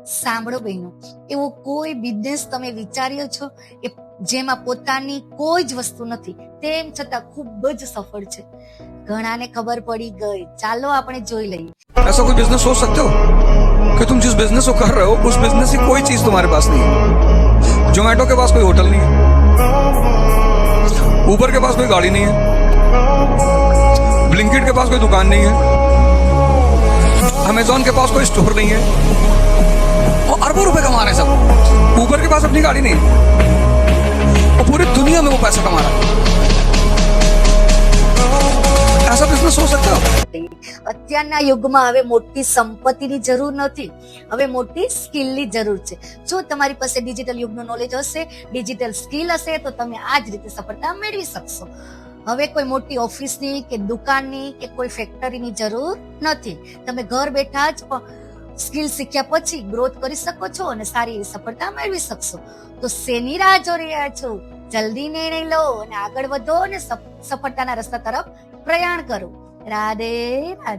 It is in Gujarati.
સાંભળો બહેનો, એવો કોઈ બિઝનેસ તમે વિચાર્યો છો કે જેમાં પોતાની કોઈ જ વસ્તુ નથી તેમ છતાં ખૂબ જ સફળ છે? ઘણાને ખબર પડી ગઈ, ચાલો આપણે જોઈ લઈએ. ऐसा कोई बिजनेस सोच सकते हो कि तुम जिस बिजनेस को कर रहे हो उस बिजनेस की कोई चीज तुम्हारे पास नहीं है। जोमेटो के पास कोई होटल नहीं है, उबर के पास कोई गाड़ी नहीं है, ब्लिंकिट के पास कोई दुकान नहीं है, अमेजोन के पास कोई स्टोर नहीं है और अरबों रुपए कमा रहे हैं सब। उबर के पास अपनी गाड़ी नहीं है और पूरी दुनिया में वो पैसा कमा रहा है। ऐसा बिजनेस हो सकता है? અત્યારના યુગમાં હવે મોટી સંપત્તિની જરૂર નથી, હવે મોટી સ્કિલની જરૂર છે. જો તમારી પાસે ડિજિટલ યુગનું નોલેજ હશે, ડિજિટલ સ્કિલ હશે, તો તમે આ જ રીતે સફળતા મેળવી શકશો. હવે કોઈ મોટી ઓફિસની કે દુકાનની કે કોઈ ફેક્ટરીની જરૂર નથી. તમે ઘર બેઠા જ સ્કિલ શીખ્યા પછી ગ્રોથ કરી શકો છો અને સારી એવી સફળતા મેળવી શકશો. તો શેની રાહ જોઈ રહ્યા છો? જલ્દી નિર્ણય લો અને આગળ વધો અને સફળતાના રસ્તા તરફ પ્રયાણ કરો. રાધે રાધે.